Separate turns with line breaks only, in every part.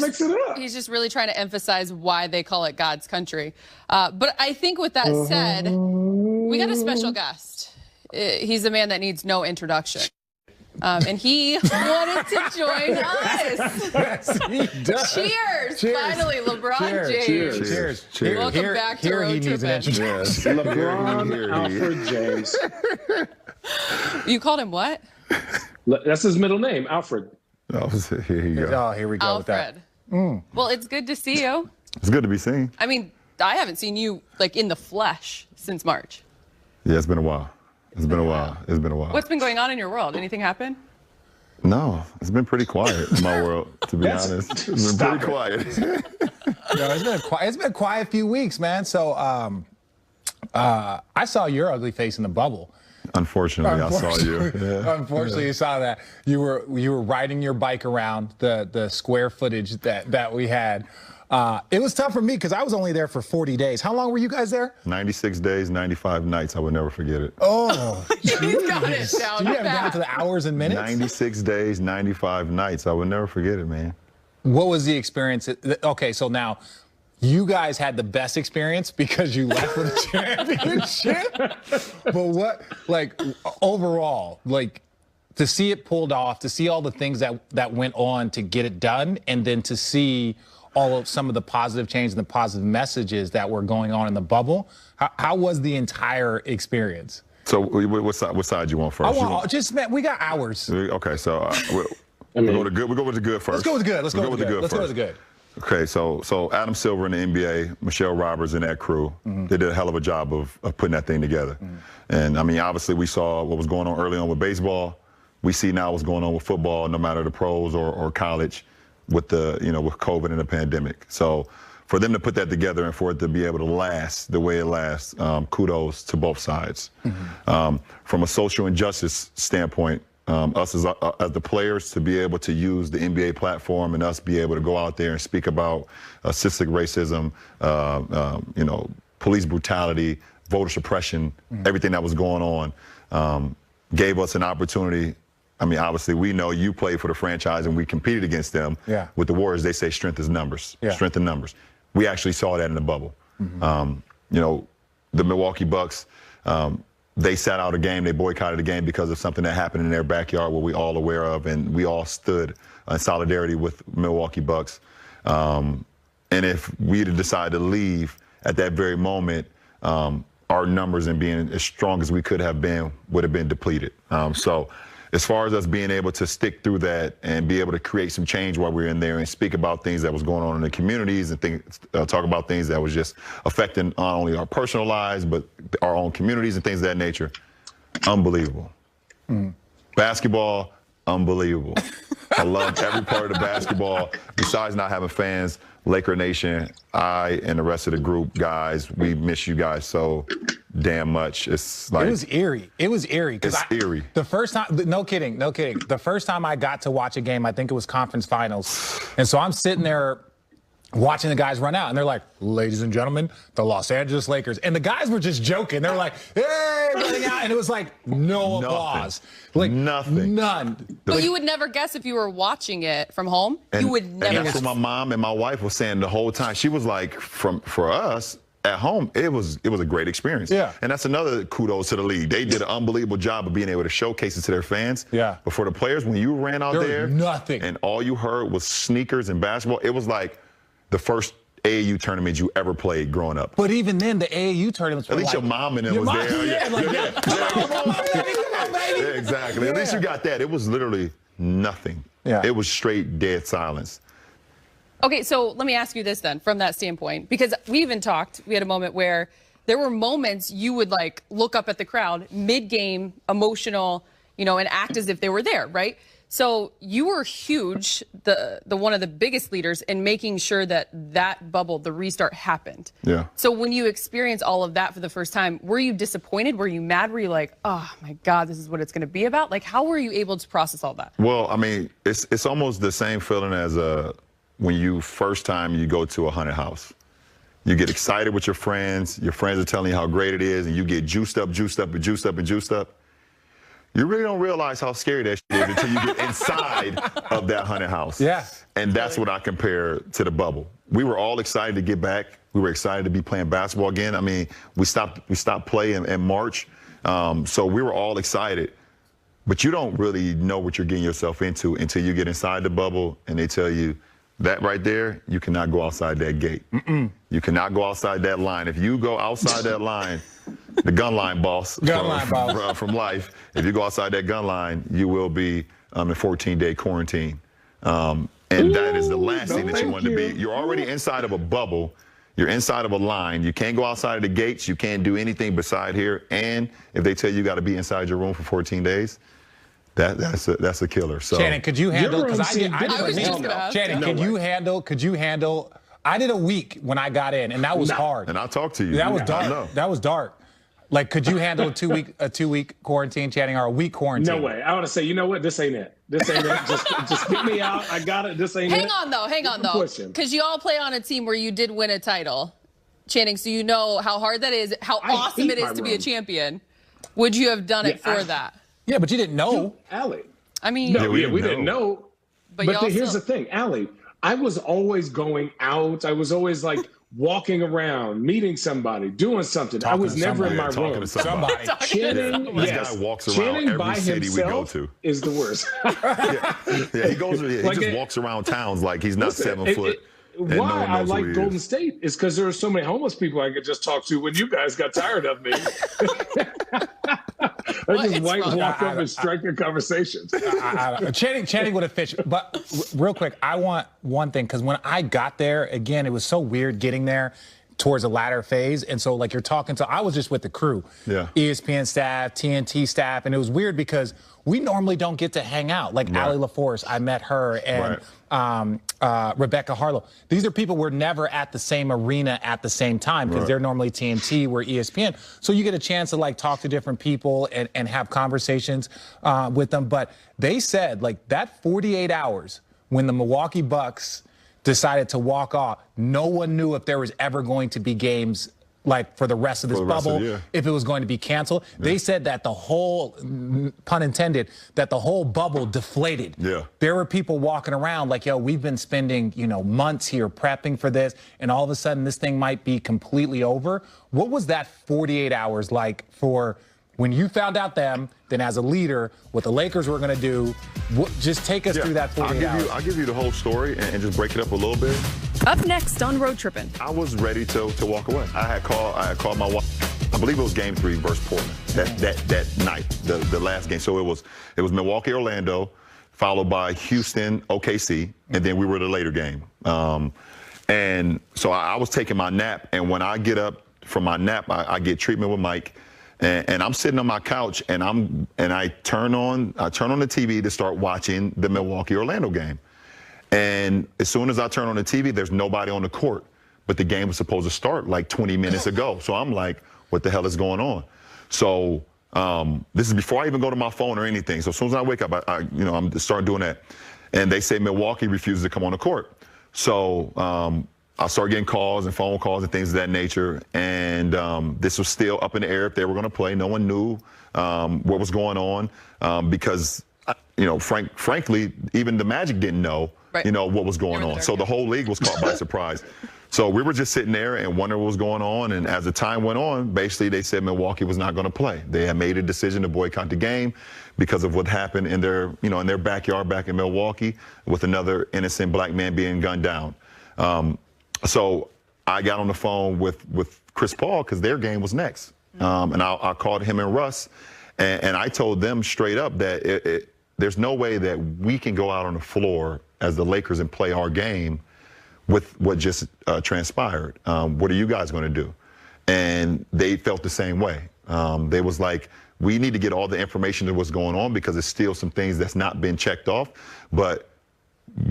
mixing it up.
He's just really trying to emphasize why they call it God's country. But I think with that said, we got a special guest. He's a man that needs no introduction. And he wanted to join us.
Yes, he does.
Cheers.
Cheers.
Finally, LeBron James.
Cheers.
Cheers.
Welcome back to Road Trippin'.
Yes. LeBron Alfred James.
You called him what?
That's his middle name, Alfred.
Oh, here you go.
Oh, here we go
Alfred.
with that.
Well, it's good to see you.
It's good to be seen.
I mean, I haven't seen you like in the flesh since March.
Yeah, it's been a while. It's been a while. It's been a while.
What's been going on in your world? Anything happen?
No, it's been pretty quiet in my world, to be honest. It's been pretty quiet.
It's been a quiet few weeks, man. So I saw your ugly face in the bubble.
Unfortunately, I saw you. Yeah.
Unfortunately, you saw that. You were riding your bike around the square footage that we had. It was tough for me because I was only there for 40 days. How long were you guys there?
96 days, 95 nights. I would never forget it.
Oh,
You got it down.
you haven't gotten to the hours and minutes?
96 days, 95 nights. I would never forget it, man.
What was the experience? Okay, so now you guys had the best experience because you left with a championship. But what, like, overall, like, to see it pulled off, to see all the things that went on to get it done, and then to see all of some of the positive change and the positive messages that were going on in the bubble, how was the entire experience?
So what side you want first?
We got hours.
Okay, so we go with the good first.
Let's go with the good. Let's go with the good.
Okay, so Adam Silver in the NBA, Michelle Roberts and that crew, they did a hell of a job of putting that thing together. And I mean, obviously we saw what was going on early on with baseball. We see now what's going on with football, no matter the pros or college, with with COVID and the pandemic. So for them to put that together and for it to be able to last the way it lasts, kudos to both sides. From a social injustice standpoint, us as the players to be able to use the NBA platform and us be able to go out there and speak about systemic racism, police brutality, voter suppression, everything that was going on, gave us an opportunity. I mean, obviously, we know you played for the franchise and we competed against them.
Yeah.
With the Warriors, they say strength is numbers.
Yeah.
Strength in numbers. We actually saw that in the bubble. The Milwaukee Bucks, they sat out a game, they boycotted a game because of something that happened in their backyard, what we all aware of, and we all stood in solidarity with Milwaukee Bucks. And if we had decided to leave at that very moment, our numbers and being as strong as we could have been would have been depleted. So as far as us being able to stick through that and be able to create some change while we were in there and speak about things that was going on in the communities and talk about things that was just affecting not only our personal lives, but our own communities and things of that nature, unbelievable. Basketball, unbelievable. I loved every part of the basketball. Besides not having fans, Laker Nation, I and the rest of the group, guys, we miss you guys so damn much. It's like,
it was eerie.
It's eerie.
The first time, no kidding. The first time I got to watch a game, I think it was conference finals. And so I'm sitting there watching the guys run out, and they're like, ladies and gentlemen, the Los Angeles Lakers. And the guys were just joking. They were like, hey, running out. And it was like, no applause. Like,
nothing.
None.
But you would never guess if you were watching it from home. You would never
And that's what my mom and my wife were saying the whole time. She was like, for us, at home, it was a great experience.
Yeah.
And that's another kudos to the league. They did an unbelievable job of being able to showcase it to their fans.
Yeah.
But for the players, when you ran out there,
nothing.
And all you heard was sneakers and basketball, it was like the first AAU tournament you ever played growing up.
But even then, the AAU tournaments were
at least
like,
your mom and them was there.
Come on, baby.
Yeah, exactly.
Yeah.
At least you got that. It was literally nothing.
Yeah.
It was straight dead silence.
Okay, so let me ask you this then, from that standpoint, because we even talked, we had a moment where there were moments you would like look up at the crowd mid-game, emotional, and act as if they were there, right? So you were huge, the one of the biggest leaders in making sure that bubble, the restart, happened.
Yeah.
So when you experience all of that for the first time, were you disappointed? Were you mad? Were you like, oh my God, this is what it's going to be about? Like, how were you able to process all that?
Well, I mean, it's almost the same feeling as when you first time you go to a haunted house. You get excited with your friends are telling you how great it is, and you get juiced up. You really don't realize how scary that shit is until you get inside of that haunted house.
Yeah.
And that's what I compare to the bubble. We were all excited to get back. We were excited to be playing basketball again. I mean, we stopped playing in March. So we were all excited. But you don't really know what you're getting yourself into until you get inside the bubble and they tell you that right there, you cannot go outside that gate. You cannot go outside that line. If you go outside that line, the gun line boss from Life, if you go outside that gun line, you will be in 14-day quarantine. And that is the last thing that you want to be. You're already inside of a bubble. You're inside of a line. You can't go outside of the gates. You can't do anything beside here. And if they tell you got to be inside your room for 14 days, that's a killer. So
Shannon, could you handle? Because I did
I was just about
Shannon, could you handle? Could you handle? I did a week when I got in, and that was hard.
And I'll talk to you.
That was dark. That was dark. Like, could you handle a two week quarantine, Channing, or a week quarantine?
No way. I would say, you know what? This ain't it. This ain't it. Just get me out. I got it. This ain't it.
Hang on though, because you all play on a team where you did win a title, Channing. So you know how hard that is, how awesome it is to be a champion. Would you have done it for that?
Yeah, but you didn't know.
Allie.
I mean,
no, we didn't know. But here's the thing, Allie. I was always going out. I was always like walking around, meeting somebing, doing something. I was never in my room.
Somebody.
Channing,
this guy walks around every city we go to.
Is the worst.
He goes. He just walks around towns like he's not 7 foot.
Why I like Golden State is because there are so many homeless people I could just talk to when you guys got tired of me. I just walk up and strike a conversation.
Channing would have fit. But real quick, I want one thing, because when I got there, again, it was so weird getting there towards the latter phase. And so, like, you're talking to, I was just with the crew, ESPN staff, TNT staff, and it was weird because we normally don't get to hang out. Like Allie LaForce, I met her, and Rebecca Harlow. These are people we're never at the same arena at the same time, because they're normally TNT, we're ESPN. So you get a chance to, like, talk to different people and have conversations with them. But they said, like, that 48 hours when the Milwaukee Bucks decided to walk off, no one knew if there was ever going to be games, like, for the rest of this bubble, if it was going to be canceled. They said that the whole, pun intended, that the whole bubble deflated. There were people walking around like, yo, we've been spending, months here prepping for this, and all of a sudden this thing might be completely over. What was that 48 hours like for when you found out them, then as a leader, what the Lakers were going to do? Just take us through that 48 hours.
I'll give you the whole story and just break it up a little bit.
Up next on Road Trippin'.
I was ready to walk away. I had called my wife. I believe it was Game 3 versus Portland that night, the last game. So it was Milwaukee, Orlando, followed by Houston, OKC, and then we were the later game. And so I was taking my nap, and when I get up from my nap, I get treatment with Mike. And I'm sitting on my couch, and I turn on the TV to start watching the Milwaukee-Orlando game. And as soon as I turn on the TV, there's nobody on the court. But the game was supposed to start like 20 minutes ago. So I'm like, what the hell is going on? So this is before I even go to my phone or anything. So as soon as I wake up, I'm starting doing that. And they say Milwaukee refuses to come on the court. So I started getting calls and phone calls and things of that nature. And this was still up in the air if they were going to play. No one knew what was going on because, frankly, even the Magic didn't know, what was going on. So the whole league was caught by surprise. So we were just sitting there and wondering what was going on. And as the time went on, basically they said Milwaukee was not going to play. They had made a decision to boycott the game because of what happened in their, in their backyard back in Milwaukee with another innocent black man being gunned down. So I got on the phone with Chris Paul because their game was next. And I called him and Russ, and I told them straight up that there's no way that we can go out on the floor as the Lakers and play our game with what just transpired. What are you guys going to do? And they felt the same way. They was like, we need to get all the information that was going on because there's still some things that's not been checked off. But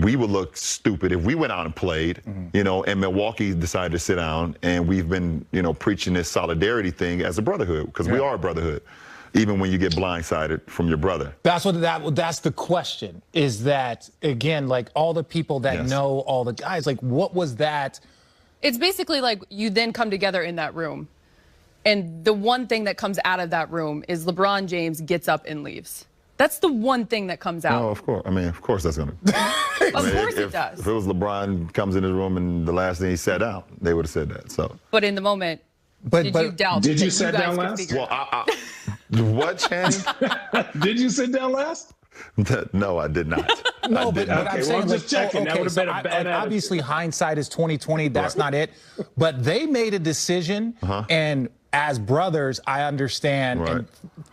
we would look stupid if we went out and played, and Milwaukee decided to sit down, and we've been, preaching this solidarity thing as a brotherhood, because we are a brotherhood, even when you get blindsided from your brother.
That's the question, is that, again, like all the people that know all the guys, like what was that?
It's basically like you then come together in that room And the one thing that comes out of that room is LeBron James gets up and leaves. That's the one thing that comes out.
No, of course. I mean, of course that's going to.
Of course it does.
If it was LeBron comes in his room and the last thing he sat down, they would have said that. So.
But in the moment, did you doubt?
Did you sit down last?
Well, what, Channing?
Did you sit down last?
No, I did not.
No, but I'm saying,
I'm just checking. That would have been a bad
obviously, hindsight is 20/20. That's not it. But they made a decision, and as brothers, I understand, and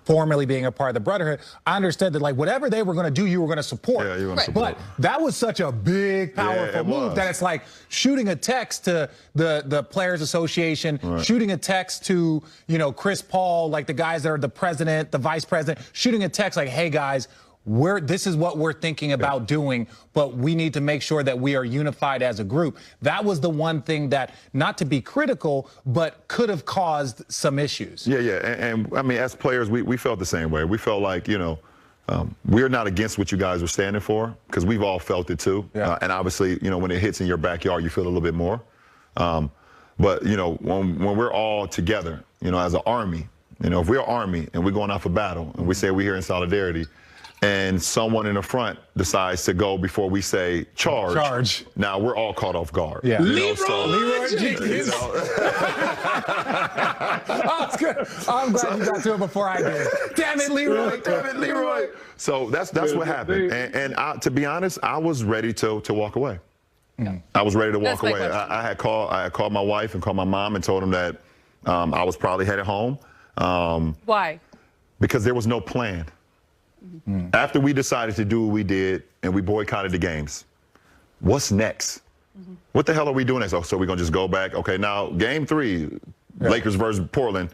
formerly being a part of the brotherhood, I understood that like whatever they were going to do, you were going to support.
Yeah, you were going to support.
But that was such a big, powerful move that it's like shooting a text to the Players Association, shooting a text to Chris Paul, like the guys that are the president, the vice president, shooting a text like, hey guys, this is what we're thinking about doing, but we need to make sure that we are unified as a group. That was the one thing that, not to be critical, but could have caused some issues.
Yeah. And I mean, as players, we felt the same way. We felt like, we're not against what you guys were standing for, because we've all felt it too.
Yeah.
And obviously, when it hits in your backyard, you feel a little bit more. But, when we're all together, as an army, if we're an army and we're going out for battle and we say we're here in solidarity, and someone in the front decides to go before we say charge. Now we're all caught off guard.
Yeah.
Leroy Jenkins.
I'm glad you got to it before I did. Damn it, Leroy. Damn it, Leroy.
So that's what happened. And to be honest, I was ready to walk away. Yeah. I was ready to walk away. I had called my wife and called my mom and told them that I was probably headed home.
Why?
Because there was no plan. After we decided to do what we did and we boycotted the games, what's next? What the hell are we doing next? Oh, so we're going to just go back? Okay, now game 3, Lakers versus Portland.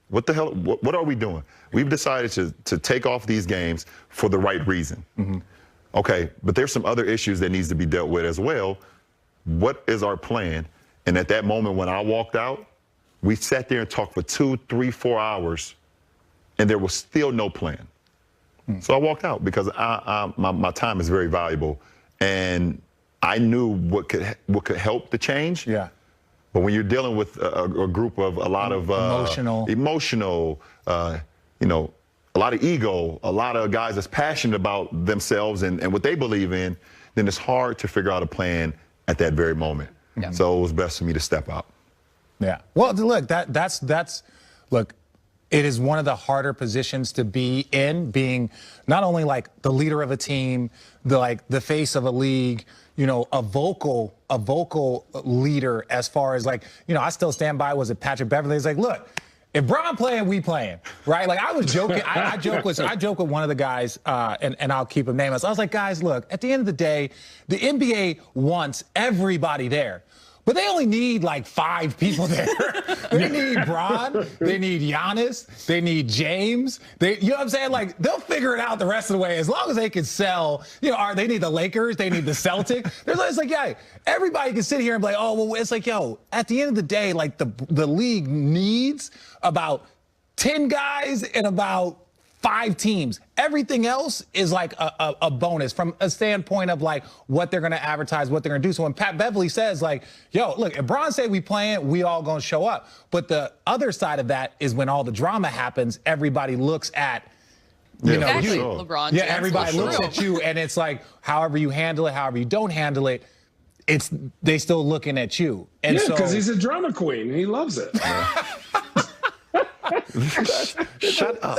What the hell? What are we doing? We've decided to take off these games for the right reason. Okay, but there's some other issues that needs to be dealt with as well. What is our plan? And at that moment when I walked out, we sat there and talked for 2, 3, 4 hours, and there was still no plan. So I walked out because my time is very valuable, and I knew what could help the change.
Yeah.
But when you're dealing with a group of a lot of emotional, a lot of ego, a lot of guys that's passionate about themselves and what they believe in, then it's hard to figure out a plan at that very moment. Yeah. So it was best for me to step out.
Yeah. Well, look, look. It is one of the harder positions to be in, being not only like the leader of a team, the face of a league, a vocal leader as far as I still stand by, was it Patrick Beverley? It's like, look, if Bron playing, we playing, right? Like I was joking. I joke with one of the guys, and I'll keep him nameless. I was like, guys, look, at the end of the day, the NBA wants everybody there. But they only need like 5 people there. They need Bron, they need Giannis, they need James. You know what I'm saying? Like they'll figure it out the rest of the way as long as they can sell. They need the Lakers, they need the Celtics. It's like, yeah, everybody can sit here and be like, oh, well, it's like, yo, at the end of the day, like the league needs about 10 guys and about 5 teams. Everything else is like a bonus from a standpoint of like what they're going to advertise, what they're going to do. So when Pat Beverley says like, yo, look, if Bron say we playing, we all going to show up. But the other side of that is when all the drama happens, everybody looks at,
exactly. LeBron.
Yeah, everybody looks at you, and it's like, however you handle it, however you don't handle it, they still looking at you. And
because he's a drama queen and he loves it.
Shut up.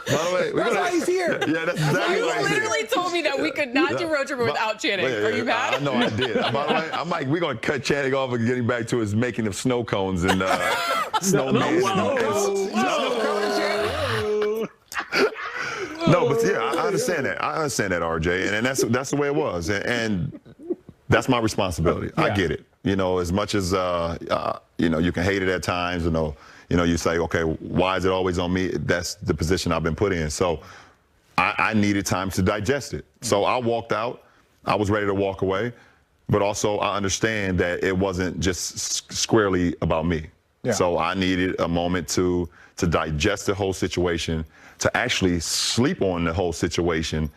By the way,
that's why he's here.
Yeah, that's exactly
you
why he's
literally
here.
told me that we could not do Road Tripper without Channing. Are you mad?
I know I did. By the way, I'm like, we're going to cut Channing off and getting back to his making of snow cones and snowman. No, but yeah, I understand that. I understand that, RJ, and that's the way it was, and that's my responsibility. Yeah. I get it. As much as you can hate it at times. You say, okay, why is it always on me? That's the position I've been put in. So I needed time to digest it. So I walked out. I was ready to walk away. But also I understand that it wasn't just squarely about me. Yeah. So I needed a moment to digest the whole situation, to actually sleep on the whole situation.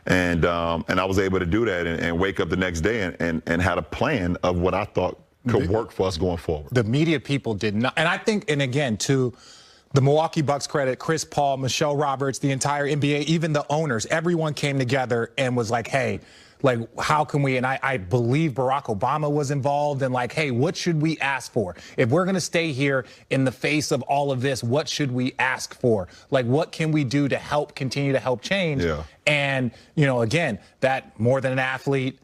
And I was able to do that and wake up the next day and had a plan of what I thought could work for us going forward.
The media people did not. And I think, and again, to the Milwaukee Bucks credit, Chris Paul, Michelle Roberts, the entire NBA, even the owners, everyone came together and was like, hey, like, how can we, and I believe Barack Obama was involved, and like, hey, what should we ask for? If we're going to stay here in the face of all of this, what should we ask for? Like, what can we do to help continue to help change?
Yeah.
And, you know, again, that more than an athlete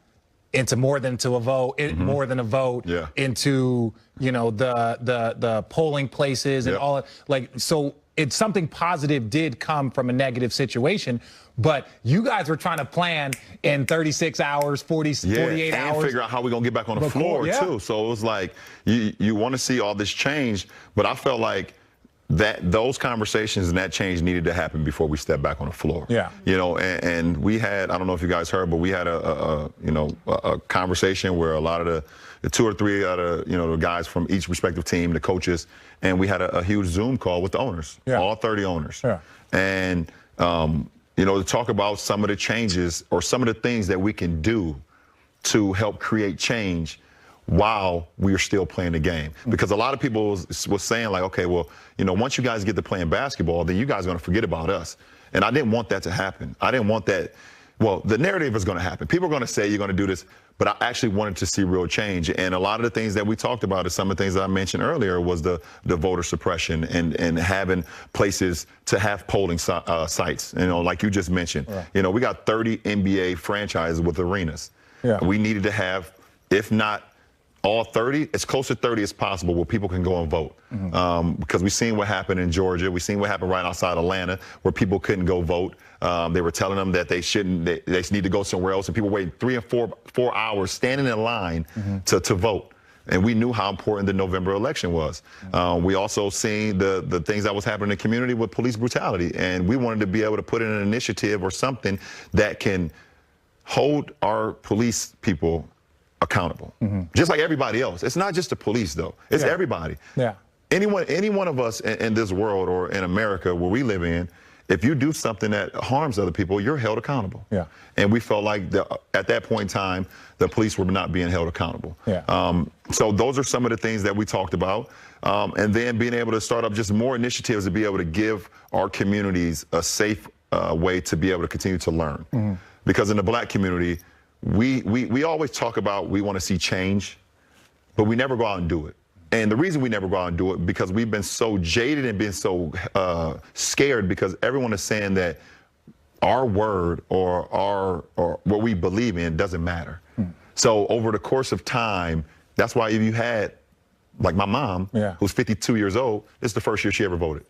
into more than to a vote, more than a vote, into, you know, the polling places and all, like, so it's something positive did come from a negative situation. But you guys were trying to plan in 36 hours, 48 hours.
And figure out how we're going to get back on the floor, too. So it was like, you want to see all this change, but I felt like those conversations and that change needed to happen before we step back on the floor.
Yeah.
You know, and we had, I don't know if you guys heard, but we had a conversation where a lot of the 2 or 3 out of, you know, the guys from each respective team, the coaches, and we had a huge Zoom call with the owners, all 30 owners.
Yeah.
And, you know, to talk about some of the changes or some of the things that we can do to help create change while we are still playing the game. Because a lot of people was saying like, okay, well, you know, once you guys get to playing basketball, then you guys are going to forget about us. And I didn't want that to happen. I didn't want that. Well, the narrative is going to happen. People are going to say you're going to do this, but I actually wanted to see real change. And a lot of the things that we talked about is some of the things that I mentioned earlier was the voter suppression and having places to have polling sites, you know, like you just mentioned. Right. You know, we got 30 NBA franchises with arenas. Yeah. We needed to have, if not all 30, as close to 30 as possible where people can go and vote. Because we've seen what happened in Georgia. We've seen what happened right outside Atlanta where people couldn't go vote. They were telling them that they shouldn't, they need to go somewhere else, and people waiting 3 and 4 hours standing in line to vote. And we knew how important the November election was. We also seen the things that was happening in the community with police brutality, and we wanted to be able to put in an initiative or something that can hold our police people accountable, just like everybody else. It's not just the police, though. It's everybody. Yeah. Any one of us in this world or in America where we live in, if you do something that harms other people, you're held accountable. Yeah. And we felt like at that point in time, the police were not being held accountable. Yeah. So those are some of the things that we talked about. And then being able to start up just more initiatives to be able to give our communities a safe way to be able to continue to learn. Because in the Black community, we always talk about we want to see change, but we never go out and do it. And the reason we never go out and do it because we've been so jaded and been so scared because everyone is saying that our word or what we believe in doesn't matter. So over the course of time, that's why if you had, like my mom, who's 52 years old, this is the first year she ever voted.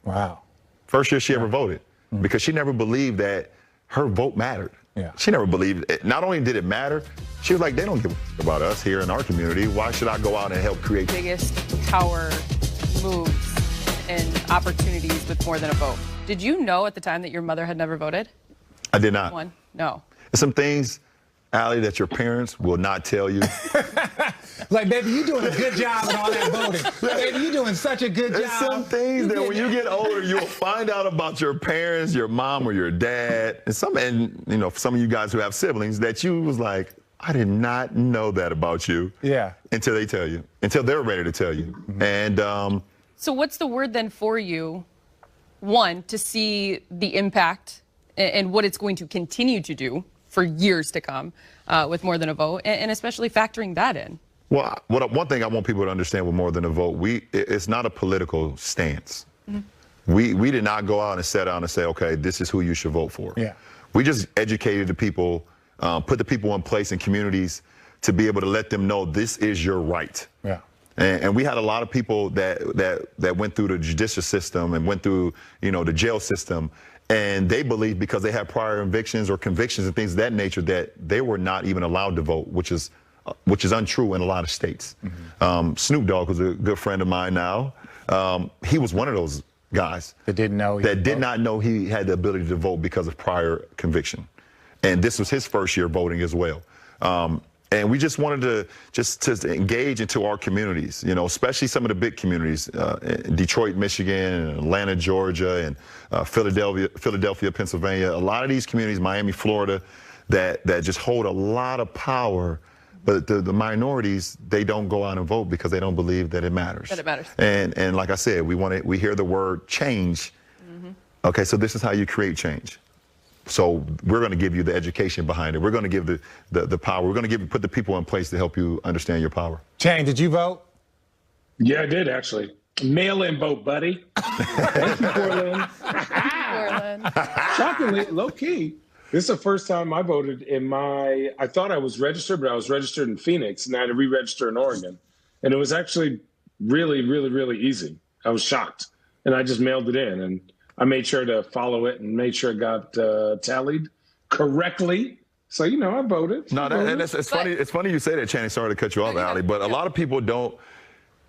Wow. First year she ever voted because she never believed that her vote mattered. Yeah. She never believed it. Not only did it matter, she was like, they don't give about us here in our community. Why should I go out and help create?
Biggest power moves and opportunities with more than a vote. Did you know at the time that your mother had never voted?
I did not.
No.
There's some things, Allie, that your parents will not tell you.
Like, baby, you're doing a good job in all that voting. Baby, you're doing such a good job.
There's some things that when you get older, you'll find out about your parents, your mom or your dad, and you know, some of you guys who have siblings that you was like, I did not know that about you. Yeah. Until they tell you, until they're ready to tell you. And
so what's the word then for you, one, to see the impact and what it's going to continue to do for years to come with more than a vote, and especially factoring that in?
Well, one thing I want people to understand with more than a vote, it's not a political stance. We did not go out and set out and say, okay, this is who you should vote for. Yeah. We just educated the people, put the people in place in communities to be able to let them know this is your right. Yeah. And we had a lot of people that went through the judicial system and went through, you know, the jail system, and they believe because they had prior convictions or convictions and things of that nature that they were not even allowed to vote, which is untrue in a lot of states. Snoop Dogg was a good friend of mine now. He was one of those guys
that didn't know
that did not know he had the ability to vote because of prior conviction, and this was his first year voting as well. And we just wanted to engage into our communities, you know, especially some of the big communities, Detroit, Michigan, and Atlanta, Georgia, and Philadelphia, Pennsylvania. A lot of these communities, Miami, Florida, that just hold a lot of power But the minorities, they don't go out and vote because they don't believe that it matters.
That it matters.
And like I said, we hear the word change. Okay, so this is how you create change. So we're going to give you the education behind it. We're going to give the power. We're going to put the people in place to help you understand your power.
Channing, did you vote?
Yeah, I did actually. Mail-in vote, buddy. Thank you, Portland. Shockingly, low-key, this is the first time I voted I thought I was registered, but I was registered in Phoenix, and I had to re-register in Oregon. And it was actually really, really, really easy. I was shocked. And I just mailed it in, and I made sure to follow it and made sure it got tallied correctly. So, I voted.
No, it's funny. It's funny you say that, Channing. Sorry to cut you off, Allie, but a lot of people don't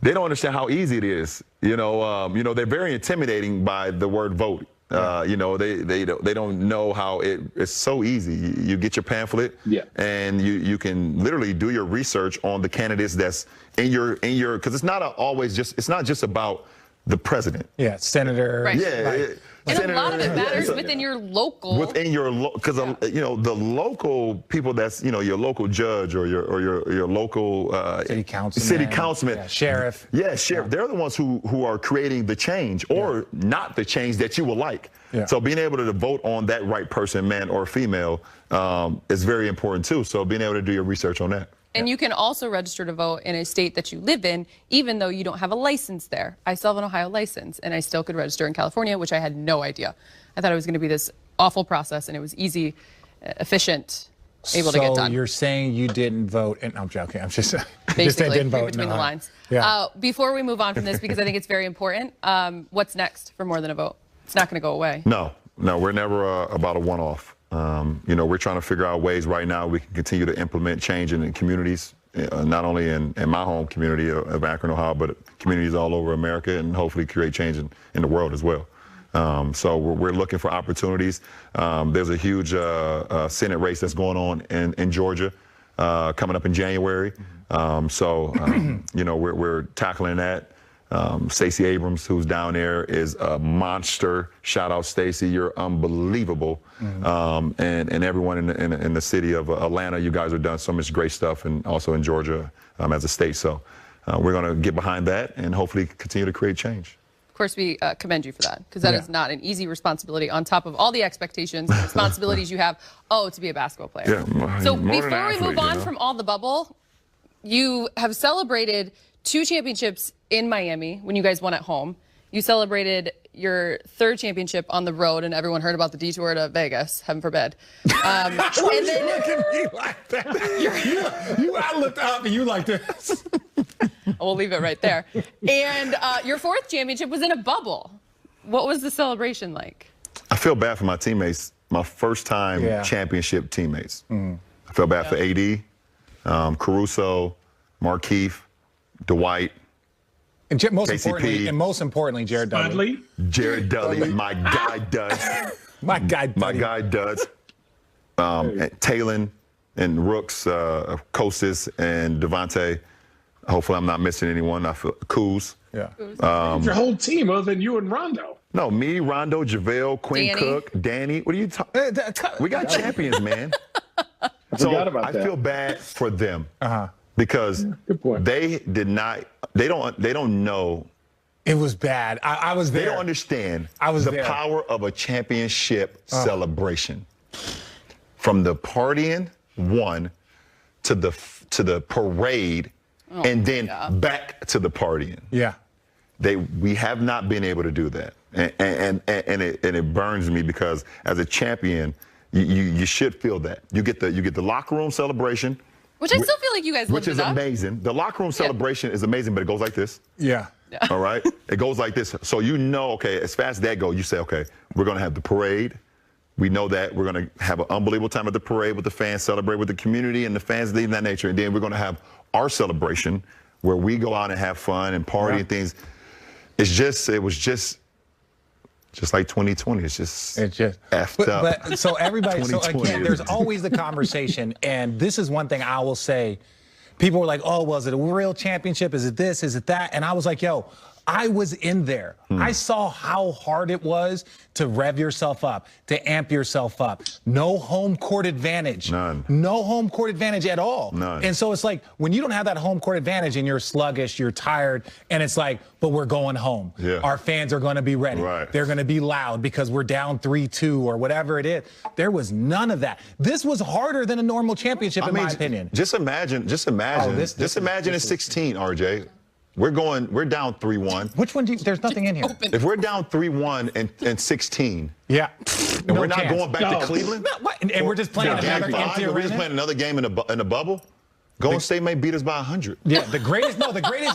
understand how easy it is. They're very intimidating by the word vote. They don't know how it's so easy. You get your pamphlet, and you can literally do your research on the candidates that's in your because it's not just about the president.
Yeah, senator.
Right.
Yeah.
And a lot of it matters within your local.
Because the local people, that's your local judge or your local
city councilman,
sheriff. Yeah, sheriff. They're the ones who are creating the change or not the change that you would like. Yeah. So being able to vote on that right person, man or female, is very important too. So being able to do your research on that.
And you can also register to vote in a state that you live in, even though you don't have a license there. I still have an Ohio license, and I still could register in California, which I had no idea. I thought it was going to be this awful process, and it was easy, efficient, able to get done.
So you're saying you didn't vote, and I'm joking. I'm just
basically
just didn't vote.
Between the lines.
Yeah.
Before we move on from this, because I think it's very important, what's next for More Than a Vote? It's not going to go away.
No, we're never about a one-off. We're trying to figure out ways right now we can continue to implement change in communities, not only in my home community of Akron, Ohio, but communities all over America, and hopefully create change in the world as well. So we're looking for opportunities. There's a huge Senate race that's going on in Georgia coming up in January. We're tackling that. Stacey Abrams, who's down there, is a monster. Shout out, Stacey. You're unbelievable. And everyone in the city of Atlanta, you guys have done so much great stuff, and also in Georgia as a state. So we're going to get behind that and hopefully continue to create change.
Of course, we commend you for that, because that is not an easy responsibility on top of all the expectations and responsibilities you have, to be a basketball player.
Yeah,
so before we move on from all the bubble, you have celebrated 2 championships in Miami when you guys won at home. You celebrated your 3rd championship on the road, and everyone heard about the detour to Vegas, heaven forbid.
And then look at me like that. I looked up and you like this.
We'll leave it right there. And your 4th championship was in a bubble. What was the celebration like?
I feel bad for my teammates, my first-time championship teammates. I feel bad for AD, Caruso, Markeith, Dwight,
and most importantly, Jared Dudley.
Jared Dudley, my guy Duds.
My guy
Duds. Talon and Rooks, Kostas and Devontae. Hopefully I'm not missing anyone. I feel Kuz.
Yeah. Your whole team other than you and Rondo.
No, me, Rondo, JaVale, Quinn
Danny.
Cook, Danny. What are you talking? We got champions, man.
I forgot about that.
I feel bad for them. Because they don't know.
It was bad. I was there.
They don't understand the power of a championship celebration. From the partying, to the parade, and then back to the partying.
Yeah.
We have not been able to do that. And it burns me, because as a champion, you should feel that. You get the locker room celebration.
Which I still feel like you guys lived
Which is amazing. The locker room celebration is amazing, but it goes like this.
Yeah.
All right? It goes like this. So okay, as fast as that goes, you say, okay, we're going to have the parade. We know that. We're going to have an unbelievable time at the parade with the fans, celebrate with the community and the fans, things of that nature. And then we're going to have our celebration where we go out and have fun and party and things. It was just like 2020. It's just effed up.
But so everybody, so again, there's always the conversation, and this is one thing I will say. People were like, oh, was it a real championship? Is it this? Is it that? And I was like, yo, I was in there. I saw how hard it was to rev yourself up, to amp yourself up. No home court advantage.
None.
No home court advantage at all.
None.
And so it's like when you don't have that home court advantage and you're sluggish, you're tired, and it's like, but we're going home.
Yeah.
Our fans are going to be ready.
Right.
They're going to be loud because we're down 3-2 or whatever it is. There was none of that. This was harder than a normal championship, in my opinion.
Just imagine in 16, RJ. We're down 3-1.
Which one do you, there's nothing in here.
If we're down 3-1 and 16,
Yeah.
and we're not going back to Cleveland,
No, what? And we're just playing another empty
we're just
arena?
playing another game in the bubble. Golden State may beat us by 100.
Yeah, the greatest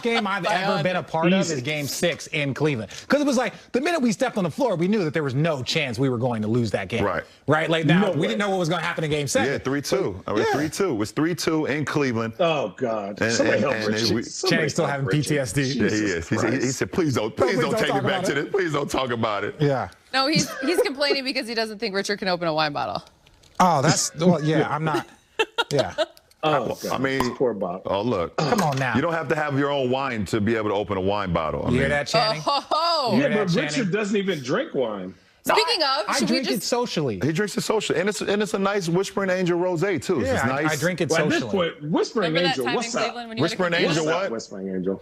game I've ever been a part of is Game 6 in Cleveland. Because it was like the minute we stepped on the floor, we knew that there was no chance we were going to lose that game.
Right.
Right. Like now, we didn't know what was going to happen in Game 7.
Yeah, 3-2. I mean, 3-2. It was 3-2 in Cleveland.
Oh God.
And
Channing's still having PTSD.
Yeah, he is. He said, please don't take me back to this. Please don't talk about it.
Yeah.
No, he's complaining because he doesn't think Richard can open a wine bottle.
Oh, I'm not. Yeah.
Oh, God.
I mean,
poor Bob.
Oh, look.
Come on now.
You don't have to have your own wine to be able to open a wine bottle.
You hear that, Channing?
Oh,
Yeah,
that,
but
Channing?
Richard doesn't even drink wine.
Speaking of,
I
should we
drink it
just
socially.
He drinks it socially, and it's a nice Whispering Angel rosé too.
Yeah,
It's nice.
I drink it
Well, at
socially.
this point, Whispering
remember that
Angel,
time
what's
in
up?
Cleveland when you had to
Whispering
compete?
Angel,
What's up,
what?
Whispering Angel?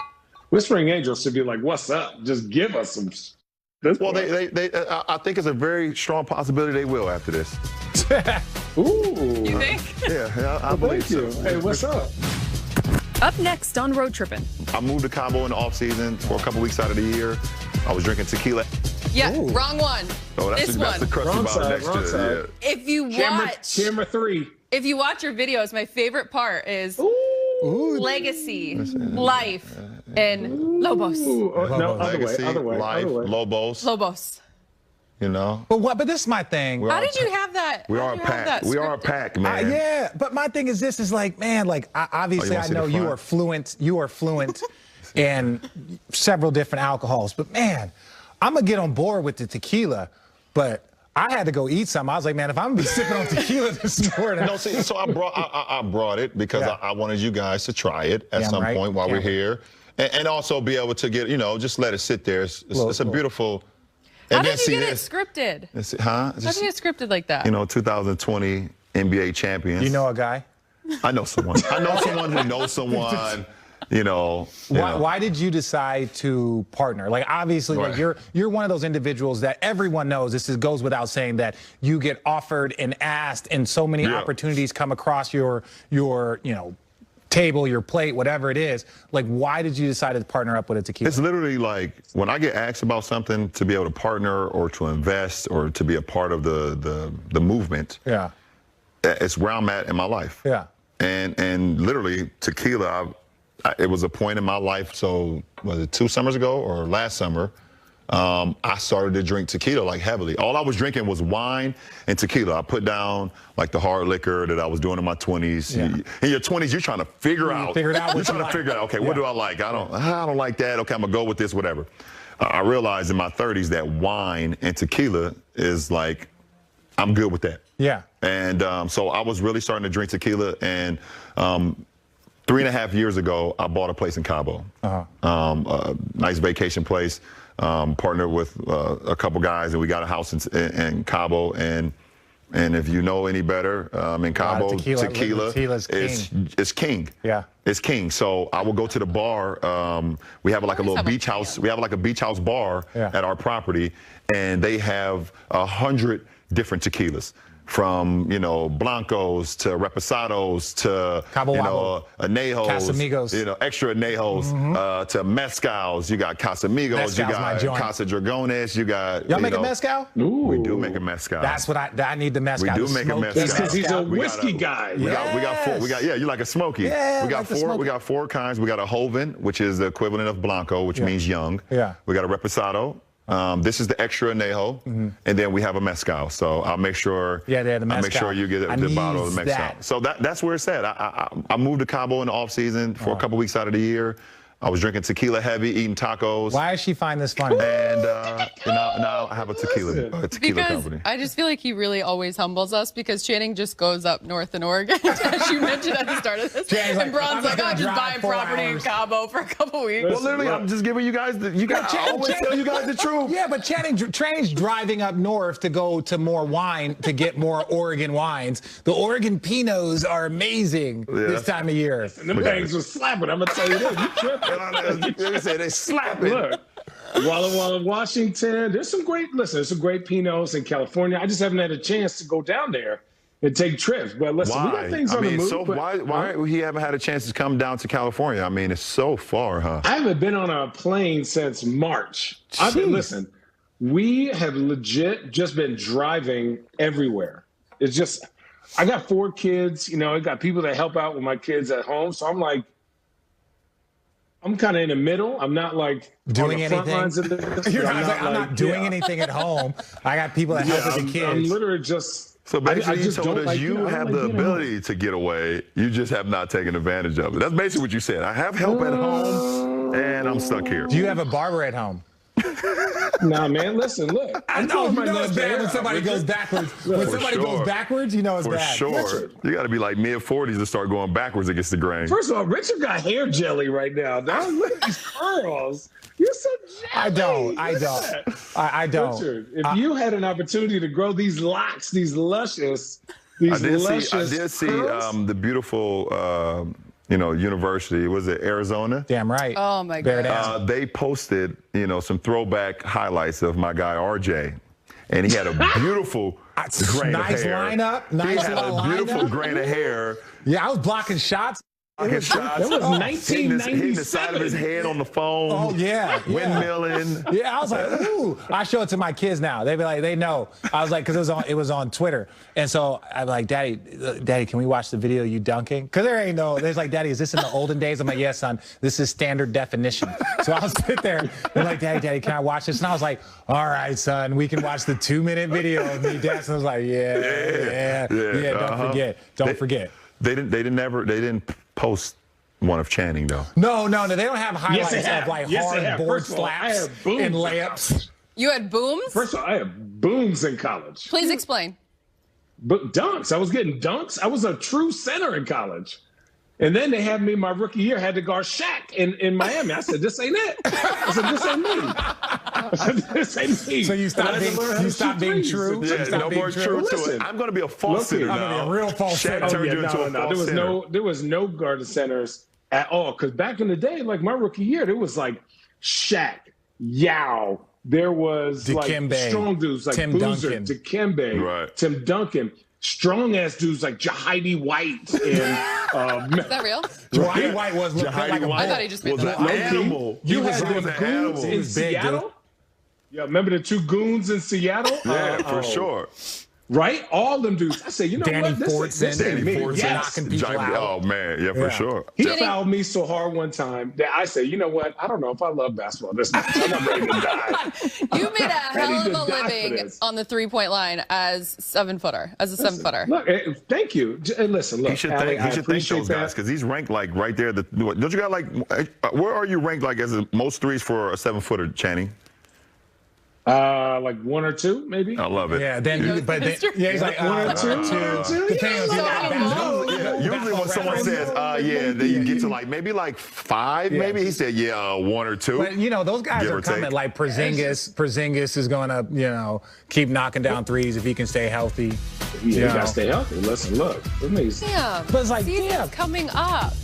Whispering Angel should be like, "What's up?" Just give us some.
Well, I think it's a very strong possibility they will after this.
Ooh.
You think?
Yeah, I believe
Thank you.
so.
Hey, what's up?
Up next on Road Trippin'.
I moved to Cabo in the off season for a couple weeks out of the year. I was drinking tequila.
Yeah, wrong one.
Oh, that's
This
the
one.
crusty
Wrong
bottle
side,
next
wrong
to
side.
it.
If you
Camera 3.
if you watch your videos, my favorite part is legacy, life, and Lobos.
Ooh, no,
Legacy,
other way.
life, Lobos.
Lobos.
You know.
But this is my thing.
How did you have that?
We
how
are a
did you have that
pack. We are a
scripted?
pack, man.
Yeah, but my thing is this is like, man, like obviously
wanna
I
see the
know you
front?
are fluent. You are fluent in several different alcohols, but man, I'm gonna get on board with the tequila, but I had to go eat some. I was like, man, if I'm gonna be sipping on tequila this morning,
No, see, so I brought it because
Yeah.
I wanted you guys to try it at
Damn
some
right.
point while
Damn
we're here, and also be able to get, just let it sit there. It's a beautiful.
How
and
did
then
you
see
get it
this.
scripted?
Huh?
How did you get scripted like that?
2020 NBA champions.
you know a guy.
I know someone. I know someone who knows someone.
Why did you decide to partner? Like obviously, like
Right.
you're one of those individuals that everyone knows. Goes without saying that you get offered and asked, and so many
Yeah.
opportunities come across your table, your plate, whatever it is. Like, why did you decide to partner up with a tequila?
It's literally like when I get asked about something to be able to partner or to invest or to be a part of the movement.
Yeah.
It's where I'm at in my life.
Yeah.
And literally tequila, it was a point in my life. So was it 2 summers ago or last summer? I started to drink tequila like heavily. All I was drinking was wine and tequila. I put down like the hard liquor that I was doing in my 20s.
Yeah.
In your 20s, you're trying to figure out.
figure it out
You're
what you
trying to
like.
figure out. Okay,
Yeah.
what do I like? I don't like that. Okay, I'm gonna go with this. Whatever. I realized in my 30s that wine and tequila is like, I'm good with that.
Yeah.
And so I was really starting to drink tequila. And 3.5 years ago, I bought a place in Cabo. A nice vacation place. Partnered with a couple guys, and we got a house in Cabo. And if you know any better, in Cabo,
tequila's
is king.
Yeah.
It's king. So I will go to the bar. We have like a little
Always have a
beach house.
can.
We have like a beach house bar
Yeah.
at our property, and they have 100 different tequilas. From blancos to reposados to
Cabo Wabo.
anejos,
Casamigos.
extra anejos to mezcals. You got Casamigos,
Mezcal's
you
my
got
joint.
Casa Dragones, you got.
Y'all make a mezcal?
We do make a mezcal.
That's what I need the mezcal.
We do
the
make a
smoky
mezcal.
That's because he's a
We got
whiskey guy.
We got four. You like a smoky.
Yeah,
we got
like the
four.
smoky.
We got 4 kinds. We got a Joven, which is the equivalent of Blanco, which means young.
Yeah.
We got a Reposado. This is the extra anejo, and then we have a mezcal. So I'll make sure.
Yeah, the
I'll make
mezcal.
sure you get
I
the bottle of
needs
the mezcal.
that.
So that's where it's at. I moved to Cabo in the off season for a couple weeks out of the year. I was drinking tequila heavy, eating tacos.
Why does she find this funny?
And now I have a tequila
Because
company.
I just feel like he really always humbles us because Channing just goes up north in Oregon, as you mentioned at the start of this.
Channing's
and Bron's like, I'll just buy a property in Cabo for a couple weeks.
Well, literally, I'm just giving you guys I always tell you guys the truth.
Yeah, but Channing's driving up north to go to more wine, to get more Oregon wines. The Oregon Pinots are amazing this time of year.
And them things were slapping. I'm going to tell you this. You tripping.
They say they slapping.
Look, Walla Walla, Washington, there's some great Pinots in California. I just haven't had a chance to go down there and take trips. But listen, we got things on the move.
So why he haven't had a chance to come down to California? I mean, it's so far, huh?
I haven't been on a plane since March. Listen, we have legit just been driving everywhere. It's just, I got 4 kids, I got people that help out with my kids at home. So I'm like, I'm kind of in the middle. I'm not like
doing
on the front
anything.
lines of this.
I'm not doing anything at home. I got people that help with the kids.
I'm literally just.
So basically,
I just
you told
don't
us you have the ability to get away. You just have not taken advantage of it. That's basically what you said. I have help at home, and I'm stuck here.
Do you have a barber at home?
Nah, man. Listen, look.
I know it's bad when somebody goes backwards. When somebody goes backwards, it's bad.
For sure.
Richard.
You got to be like mid-40s to start going backwards against the grain.
First of all, Richard got hair jelly right now. Look at these curls. You're so jelly.
I don't.
Richard, if you had an opportunity to grow these locks, these luscious, I
did see the beautiful. University, was it Arizona?
Damn right.
Oh, my God.
They posted, some throwback highlights of my guy, RJ. And he had a beautiful grain of hair.
Nice
he had a beautiful grain of hair.
Yeah, I was blocking shots.
That was 1997.
Hitting the side of his head on the phone.
Oh, yeah.
Windmilling.
Yeah, I was like, ooh. I show it to my kids now. They be like, they know. I was like, because it was on Twitter. And so I'm like, Daddy, can we watch the video of you dunking? Because there's like, Daddy, is this in the olden days? I'm like, yes, son, this is standard definition. So I'll sit there. They're like, Daddy, can I watch this? And I was like, all right, son, we can watch the 2-minute video of me dancing. I was like, yeah, don't forget.
They didn't post one of Channing though.
No, they don't have highlights of like hard board slaps and layups.
You had booms?
First of all, I had booms in college.
Please explain.
But dunks. I was getting dunks. I was a true center in college. And then they had me my rookie year, had to guard Shaq in Miami. I said, this ain't it. I said, this ain't me. I said, this ain't me.
So you stopped being true?
Yeah, no more true to it. I'm going to be a false center now.
I'm going to be a real false center.
Shaq turned you into a false center.
There was no guarded centers at all. Because back in the day, like my rookie year, there was like Shaq, Yao. There was
Dikembe,
like strong dudes like
Tim
Boozer,
Duncan.
Dikembe,
Right.
Tim Duncan. Strong-ass dudes like Jahidi White and
Is that real?
Jahidi White was like a bull.
I thought he just made that up.
an animal.
You
was
had
an
them
animal.
goons in
He was big,
Seattle?
dude.
Yeah, remember the 2 goons in Seattle?
Yeah, for sure.
Right? All them dudes. I said, you know
Danny
what? This ain't me. Yes.
knocking people out.
Oh, man. Yeah, for sure.
He fouled me so hard one time that I said, you know what? I don't know if I love basketball this much. I'm not ready to die.
You made a hell
Ready
of
to
a
die for
living
this.
on the 3-point line as a 7-footer.
Look, thank you. Listen, look.
He should
Allie,
thank those guys because he's ranked like right there. Don't you got like, where are you ranked like as the most threes for a 7-footer, Channing?
Like 1 or 2, maybe.
I love it.
Yeah, he's like 1 or 2. Depending on
Usually when someone says, then you get to like maybe like 5, maybe. He said, 1 or 2.
But, those guys are coming. Like Porzingis is going to, keep knocking down threes if he can stay healthy.
You got to stay healthy. Listen, look. Amazing.
Damn.
But it's like,
Season's coming up.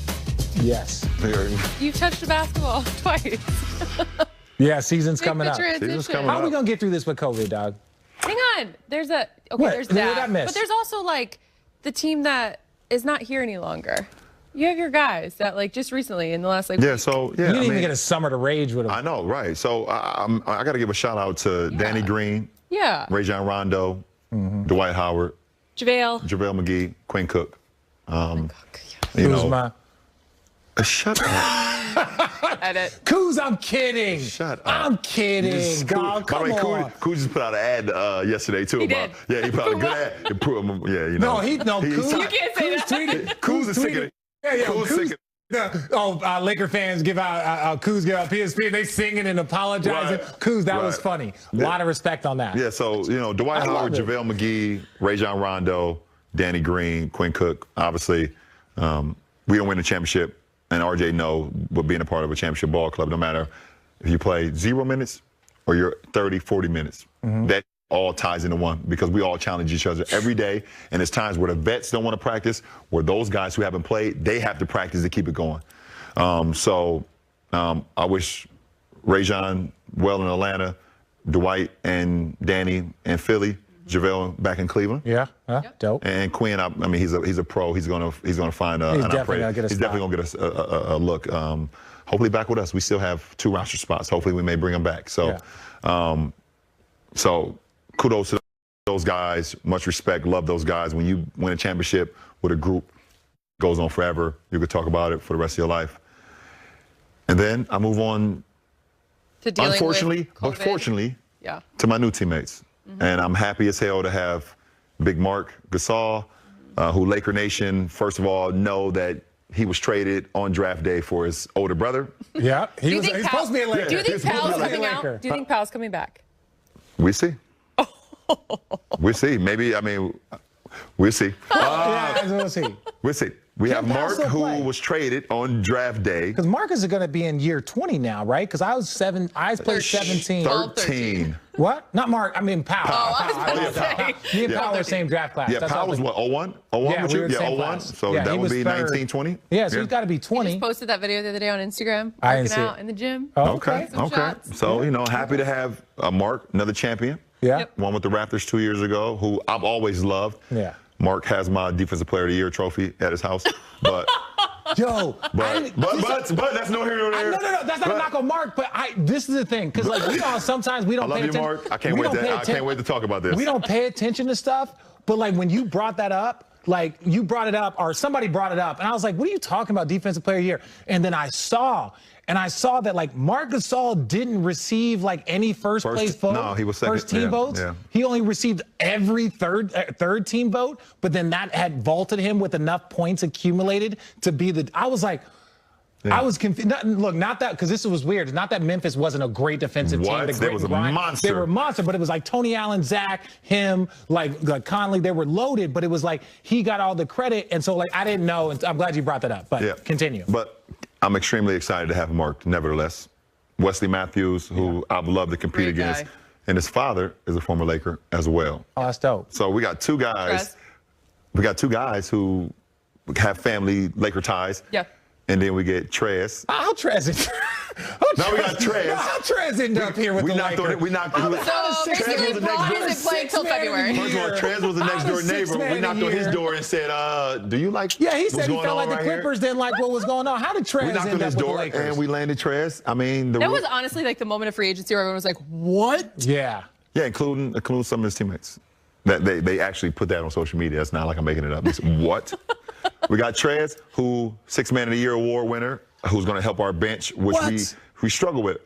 Yes.
You've touched a basketball twice.
Yeah, season's
Make
coming
the
up.
transition.
How are we going to get through this with COVID, dog?
Hang on. There's there's
What did I
that.
miss?
But there's also like the team that is not here any longer. You have your guys that like just recently in the last like
You didn't even get a summer to rage with them.
I know, right? So I got to give a shout out to Danny Green, Rajon Rondo, Dwight Howard,
JaVale
McGee, Quinn Cook.
Kuzma.
Shut up.
edit.
Kuz, I'm kidding.
Shut up.
I'm kidding. God, come on.
Kuz just put out an ad yesterday too.
He did.
He put out a good ad.
No, Kuz.
You can't say that.
Kuz tweeted.
Kuz is sick of it.
Kuz Laker fans give out, Kuz give out PSP, and they singing and apologizing.
Right.
Kuz, that was funny. A lot of respect on that.
Yeah, so, Dwight Howard, JaVale McGee, Rajon Rondo, Danny Green, Quinn Cook, obviously, we don't win a championship, and RJ know what being a part of a championship ball club, no matter if you play 0 minutes or you're 30, 40 minutes. That all ties into one because we all challenge each other every day, and there's times where the vets don't want to practice, where those guys who haven't played, they have to practice to keep it going. I wish Rajon well in Atlanta, Dwight and Danny in Philly, JaVale back in Cleveland.
Yeah, dope.
And Quinn, I mean, he's a pro. He's gonna find a.
He's definitely gonna get a
He's
spot.
definitely gonna get a look. Hopefully back with us. We still have 2 roster spots. Hopefully we may bring him back. So, so kudos to those guys. Much respect. Love those guys. When you win a championship with a group, it goes on forever. You could talk about it for the rest of your life. And then I move on.
To dealing
Unfortunately,
with
but
COVID.
fortunately,
Yeah.
to my new teammates. And I'm happy as hell to have Big Mark Gasol, who Laker Nation, first of all, know that he was traded on draft day for his older brother.
Yeah, he's
Powell-
supposed to be a Laker.
Do you think
He's supposed to
Powell's
be a
coming
Laker.
out? Do you think Powell's coming back?
We see. We see. Maybe, I mean, we'll see.
Yeah, we'll see.
We'll see. We
Can
have
Powell
Mark,
still
who
play?
was traded on draft day.
Because Marcus is going to be in year 20 now, right? Because I played 17.
13.
What? Not Mark. I mean Powell.
Oh, I was
Powell.
about to say.
Me and Powell are same draft class.
Yeah,
That's
Powell
all
was
the-
what, 01? 01
Yeah,
with
we
you?
were the
Yeah,
same
01.
class.
So
Yeah,
that
he
would
was
be
third.
19, 20?
Yeah, so he's got to be 20.
Just posted that video the other day on Instagram.
I
Working
didn't see
out
it.
in the gym.
Oh,
Okay,
Some
okay.
shots.
So, happy to have Mark, another champion.
Yeah.
Yep.
One with the Raptors 2 years ago, who I've always loved.
Yeah.
Mark has my Defensive Player of the Year trophy at his house. But
Yo,
but that's no here nor there.
No, that's not a knock on Mark, but this is the thing, because sometimes we
I
don't
love
pay
you,
attention.
Mark. I can't
we
wait
don't pay
to
atten-
talk about this.
We don't pay attention to stuff, but like when you brought that up, like you brought it up or somebody brought it up, and I was like, what are you talking about, Defensive Player of the Year? And then I saw that like Marc Gasol didn't receive like any first place vote.
No, he was second.
First team
Yeah,
votes.
yeah.
He only received every third team vote, but then that had vaulted him with enough points accumulated to be the. I was like.
Yeah.
I was confused. Not that, because this was weird. It's not that Memphis wasn't a great defensive team.
What?
The
They
great
was a
grind.
monster.
They were a monster, but it was like Tony Allen, Zach, him, like Conley. They were loaded, but it was like he got all the credit. And so, like, I didn't know. And I'm glad you brought that up. But continue.
But I'm extremely excited to have Mark, nevertheless. Wesley Matthews, who I've loved to compete
Great
against.
guy.
And his father is a former Laker as well.
Oh, that's dope.
So we got two guys.
Congrats.
We got two guys who have family Laker ties.
Yeah.
And then we get Trez.
How Trez it?
Now we got Trez.
How Trez ended up here with the Lakers?
We knocked
So
Trez
basically,
was the next
Bron
door.
isn't playing till February.
First of all, Trez was the next door neighbor. We knocked on his door and said, do you like
Yeah, he
what's
said he
going
felt
on
like the
right here?
Clippers didn't like what was going on. How did Trez
We knocked
end
on
up
his
with the
door
Lakers?
and we landed Trez. I mean,
That was honestly like the moment of free agency where everyone was like, what?
Yeah.
Yeah, including some of his teammates. That they actually put that on social media. It's not like I'm making it up. It's, what? We got Trez, who 6th Man of the Year award winner, who's going to help our bench, which we struggle with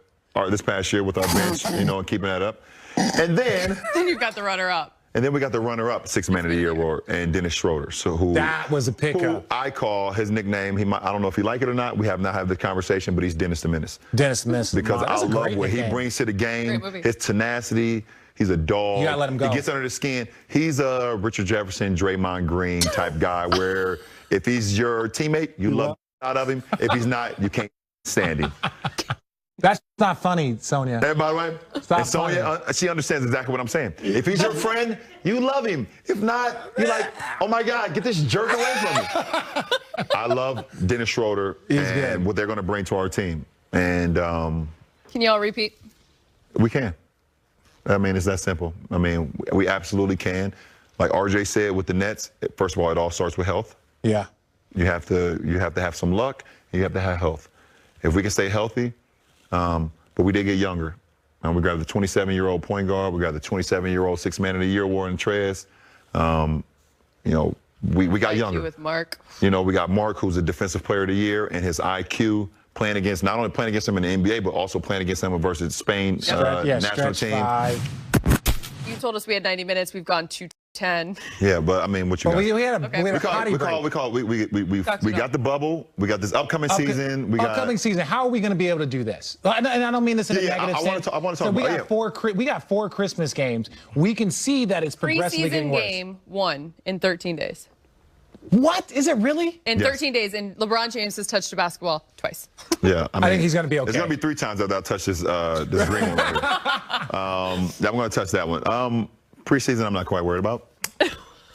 this past year with our bench, and keeping that up. And then
You've got the runner-up.
And then we got the runner-up 6th Man of the Year award, and Dennis Schroeder. So
that was a pickup.
Who I call his nickname. I don't know if he like it or not. We have not had the conversation, but he's Dennis the Menace.
Dennis the Menace.
Because I love what
nickname.
he brings to the game.
Great movie.
His tenacity. He's a dog.
You gotta let him go.
He gets under the skin. He's a Richard Jefferson, Draymond Green type guy where if he's your teammate, you love the out of him. If he's not, you can't stand him.
That's not funny, Sonia.
And by the way,
Stop
and Sonia, she understands exactly what I'm saying. If he's your friend, you love him. If not, you're like, oh my God, get this jerk away from me. I love Dennis Schroeder and what they're going to bring to our team. And
Can you all repeat?
we can. I mean, it's that simple. I mean, we absolutely can. Like RJ said with the Nets, first of all, it all starts with health.
Yeah.
You have to have some luck. You have to have health. If we can stay healthy, but we did get younger. We got the 27-year-old point guard. We got the 27-year-old 6th Man of the Year award in Trez. We got younger.
With Mark.
We got Mark, who's a Defensive Player of the Year, and his IQ not only playing against him in the NBA, but also playing against him versus Spain national team.
5.
You told us we had 90 minutes. We've gone to 10.
Yeah, but I mean, what you
But
got?
we had a potty break.
We got the bubble. We got this upcoming season. We got
upcoming season. How are we going to be able to do this? And I don't mean this in a negative sense.
I want to
So
talk
we got four Christmas games. We can see that it's progressively getting
Preseason
worse.
game 1 in 13 days.
What? Is it really?
In
Yes.
13 days, and LeBron James has touched a basketball twice.
Yeah,
I think he's going to be okay.
It's going to be 3 times that I touch this this ring right here. I'm going to touch that one. Preseason, I'm not quite worried about.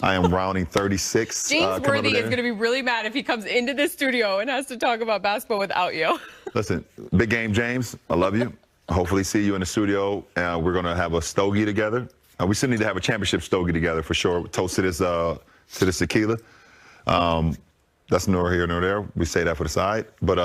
I am rounding 36.
James Worthy is going to be really mad if he comes into this studio and has to talk about basketball without you.
Listen, big game, James. I love you. Hopefully see you in the studio. We're going to have a stogie together. We still need to have a championship stogie together for sure. Toast to this tequila. That's nor here nor there. We say that for the side. But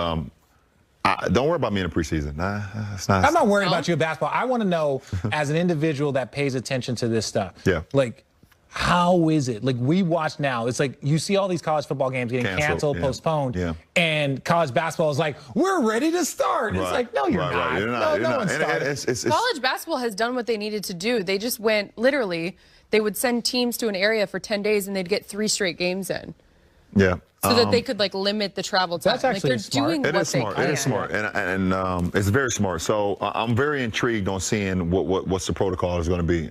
don't worry about me in the preseason. Nah, it's not.
I'm not worried about you in basketball. I want to know, as an individual that pays attention to this stuff.
Yeah.
Like, how is it? Like, we watch now. It's like you see all these college football games getting canceled, postponed, and college basketball is like, we're ready to start. Right. It's like, no, you're not.
Right. You're not.
No one's starting.
College basketball has done what they needed to do. They just went, literally, they would send teams to an area for 10 days and they'd get 3 straight games in.
Yeah.
So that they could, like, limit the travel time.
That's actually
they're
smart.
doing
It
what
is
they
smart.
can.
It is smart, and it's very smart. So I'm very intrigued on seeing what's the protocol is going to be.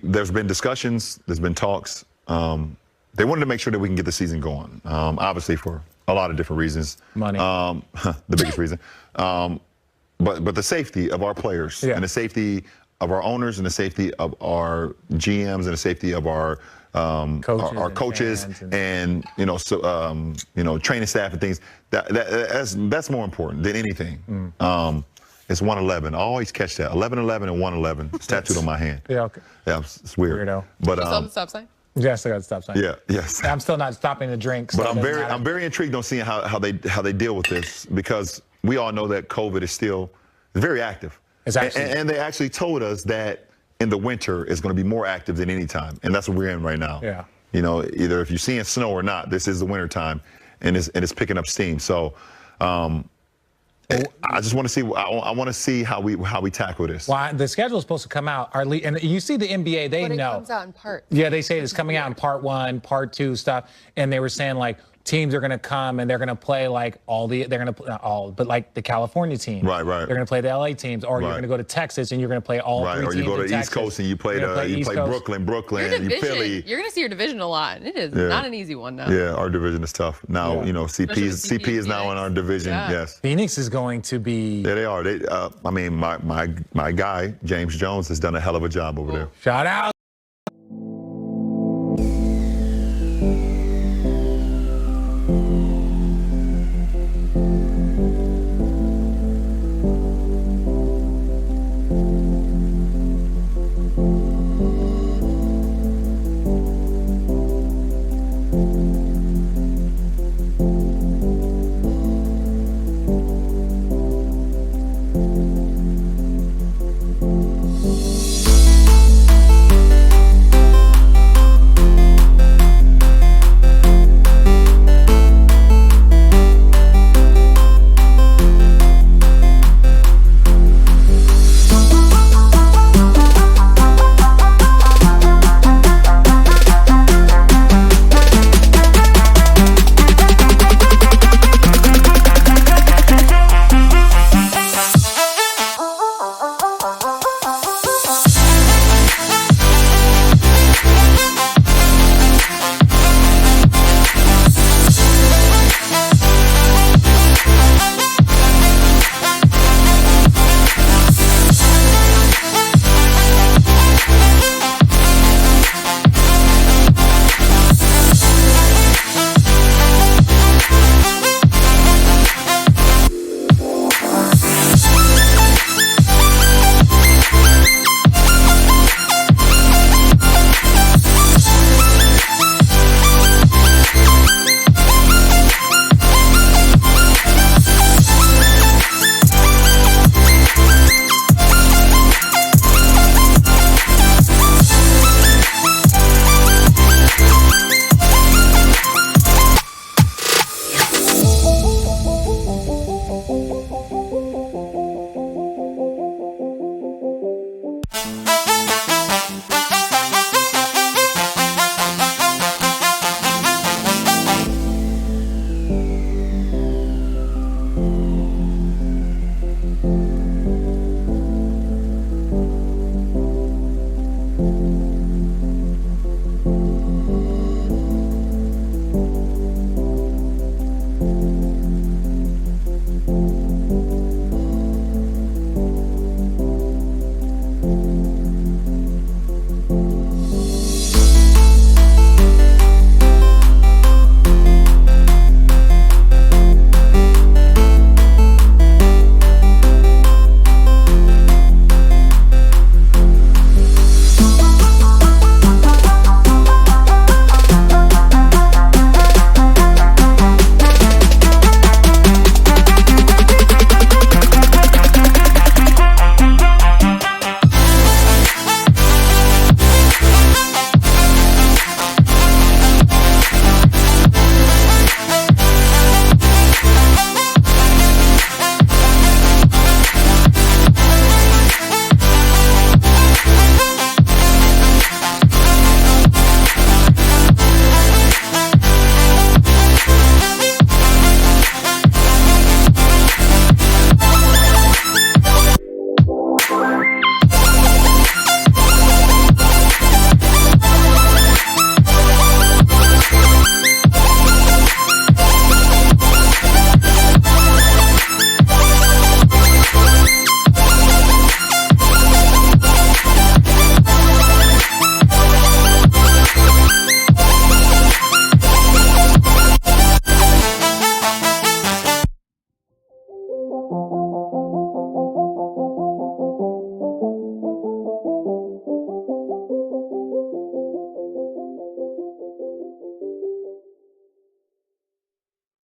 There's been discussions, there's been talks. They wanted to make sure that we can get the season going. Obviously for a lot of different reasons.
Money.
The biggest reason. But the safety of our players and the safety of our owners and the safety of our GMs and the safety of our coaches and training staff and things. That's more important than anything. It's 111. I always catch that. 11-11 and 111. It's tattooed on my hand.
Yeah, okay.
Yeah, it's weird.
Weirdo.
But
You saw the stop sign?
Yes, I got the stop sign.
yeah, yes.
I'm still not stopping to drink.
But
so
I'm very intrigued on seeing how they deal with this, because we all know that COVID is still very active.
It's actually,
and they actually told us that in the winter it's going to be more active than any time, and that's what we're in right now.
Yeah.
You know, either if you're seeing snow or not, this is the winter time, and it's picking up steam. So. I just want to see. I want to see how we tackle this.
Well, the schedule is supposed to come out. And you see the NBA, they
But
know.
it comes out in parts.
Yeah, they say it's coming out in part 1, part 2 stuff, and they were saying like teams are going to come and they're going to play like not all, but like the California team.
Right.
They're going to play the LA teams, or you're going to go to Texas and you're going to play all 3 teams.
Or you go to
in
the East
Texas.
Coast and you play Brooklyn,
Your division,
Philly.
you're going to see your division a lot, and it is not an easy one now.
Yeah, our division is tough. Now, CP is now in our division.
Yeah.
Yes.
Phoenix is going to be.
Yeah, they are. I mean, my guy, James Jones, has done a hell of a job over there.
Shout out.